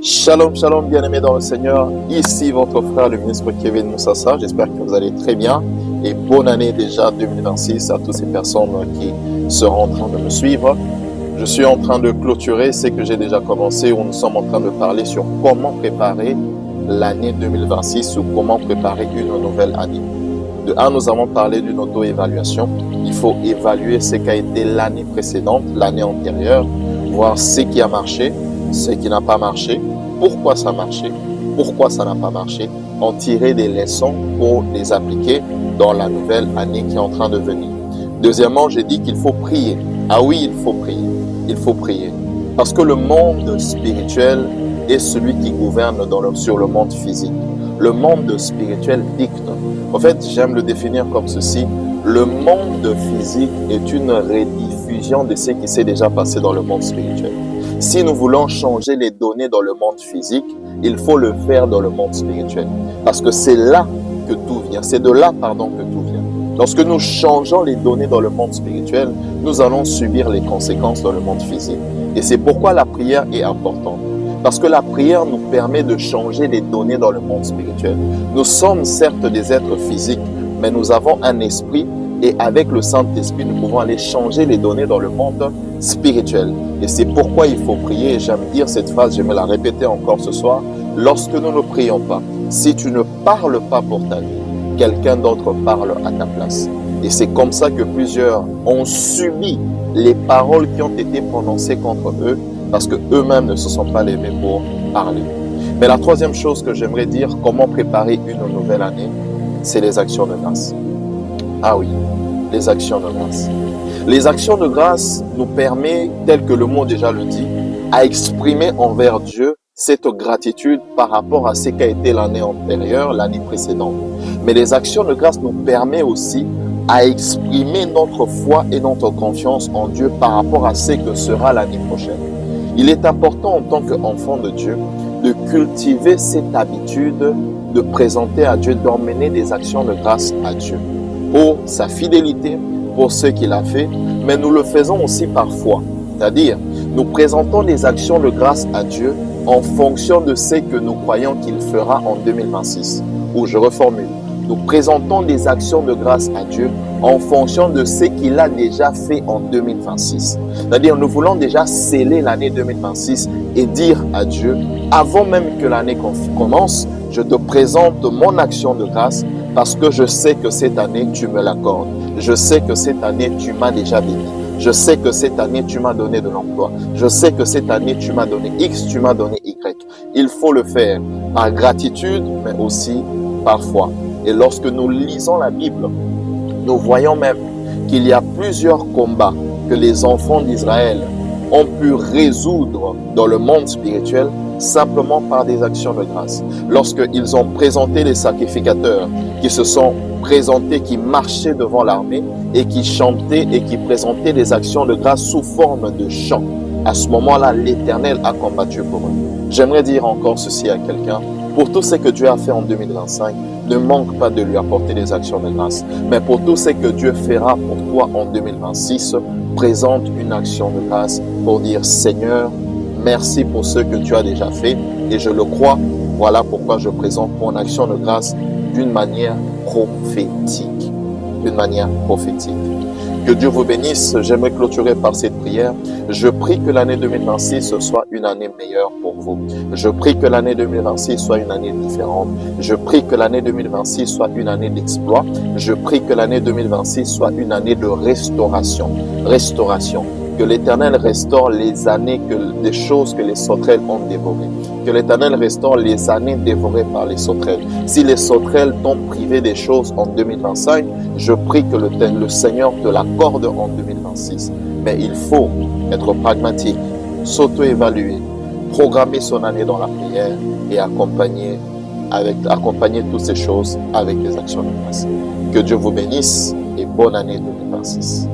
Shalom, shalom, bien-aimés dans le Seigneur. Ici votre frère, le ministre Kevin Moussassa. J'espère que vous allez très bien. Et bonne année déjà 2026 à toutes ces personnes qui seront en train de me suivre. Je suis en train de clôturer ce que j'ai déjà commencé, où nous sommes en train de parler sur comment préparer l'année 2026 ou comment préparer une nouvelle année. De un, nous avons parlé d'une auto-évaluation. Il faut évaluer ce qu'a été l'année précédente, l'année antérieure, voir ce qui a marché, ce qui n'a pas marché, pourquoi ça a marché, pourquoi ça n'a pas marché, en tirer des leçons pour les appliquer dans la nouvelle année qui est en train de venir. Deuxièmement, j'ai dit qu'il faut prier. Ah oui, il faut prier. Il faut prier. Parce que le monde spirituel est celui qui gouverne sur le monde physique. Le monde spirituel dicte. En fait, j'aime le définir comme ceci. Le monde physique est une rediffusion de ce qui s'est déjà passé dans le monde spirituel. Si nous voulons changer les données dans le monde physique, il faut le faire dans le monde spirituel. Parce que c'est là que tout vient. C'est de là, que tout vient. Lorsque nous changeons les données dans le monde spirituel, nous allons subir les conséquences dans le monde physique. Et c'est pourquoi la prière est importante. Parce que la prière nous permet de changer les données dans le monde spirituel. Nous sommes certes des êtres physiques, mais nous avons un esprit et avec le Saint-Esprit, nous pouvons aller changer les données dans le monde spirituel. Et c'est pourquoi il faut prier. Et j'aime dire cette phrase, je vais la répéter encore ce soir. Lorsque nous ne prions pas, si tu ne parles pas pour ta vie, quelqu'un d'autre parle à ta place. Et c'est comme ça que plusieurs ont subi les paroles qui ont été prononcées contre eux parce qu'eux-mêmes ne se sont pas levés pour parler. Mais la troisième chose que j'aimerais dire, comment préparer une nouvelle année, c'est les actions de grâce. Ah oui, les actions de grâce. Les actions de grâce nous permettent, tel que le mot déjà le dit, à exprimer envers Dieu cette gratitude par rapport à ce qu'a été l'année antérieure, l'année précédente. Mais les actions de grâce nous permettent aussi à exprimer notre foi et notre confiance en Dieu par rapport à ce que sera l'année prochaine. Il est important en tant qu'enfant de Dieu de cultiver cette habitude de présenter à Dieu, d'emmener des actions de grâce à Dieu pour sa fidélité, pour ce qu'il a fait, mais nous le faisons aussi par foi. C'est-à-dire, nous présentons des actions de grâce à Dieu en fonction de ce que nous croyons qu'il fera en 2026. Ou je reformule, nous présentons des actions de grâce à Dieu en fonction de ce qu'il a déjà fait en 2026. C'est-à-dire, nous voulons déjà sceller l'année 2026 et dire à Dieu, avant même que l'année commence, je te présente mon action de grâce parce que je sais que cette année, tu me l'accordes. Je sais que cette année, tu m'as déjà béni. Je sais que cette année, tu m'as donné de l'emploi. Je sais que cette année, tu m'as donné X, tu m'as donné Y. Il faut le faire par gratitude, mais aussi par foi. Et lorsque nous lisons la Bible, nous voyons même qu'il y a plusieurs combats que les enfants d'Israël ont pu résoudre dans le monde spirituel simplement par des actions de grâce. Lorsqu'ils ont présenté les sacrificateurs qui se sont présentés, qui marchaient devant l'armée et qui chantaient et qui présentaient des actions de grâce sous forme de chants, à ce moment-là, l'Éternel a combattu pour eux. J'aimerais dire encore ceci à quelqu'un. Pour tout ce que Dieu a fait en 2025, ne manque pas de lui apporter des actions de grâce. Mais pour tout ce que Dieu fera pour toi en 2026, présente une action de grâce pour dire Seigneur, merci pour ce que tu as déjà fait et je le crois. Voilà pourquoi je présente mon action de grâce d'une manière prophétique. D'une manière prophétique. Que Dieu vous bénisse. J'aimerais clôturer par cette prière. Je prie que l'année 2026 soit une année meilleure pour vous. Je prie que l'année 2026 soit une année différente. Je prie que l'année 2026 soit une année d'exploit. Je prie que l'année 2026 soit une année de restauration. Restauration. Que l'Éternel restaure les années, des choses que les sauterelles ont dévorées. Que l'Éternel restaure les années dévorées par les sauterelles. Si les sauterelles t'ont privé des choses en 2025, je prie que le Seigneur te l'accorde en 2026. Mais il faut être pragmatique, s'auto-évaluer, programmer son année dans la prière et accompagner toutes ces choses avec des actions de grâce. Que Dieu vous bénisse et bonne année 2026.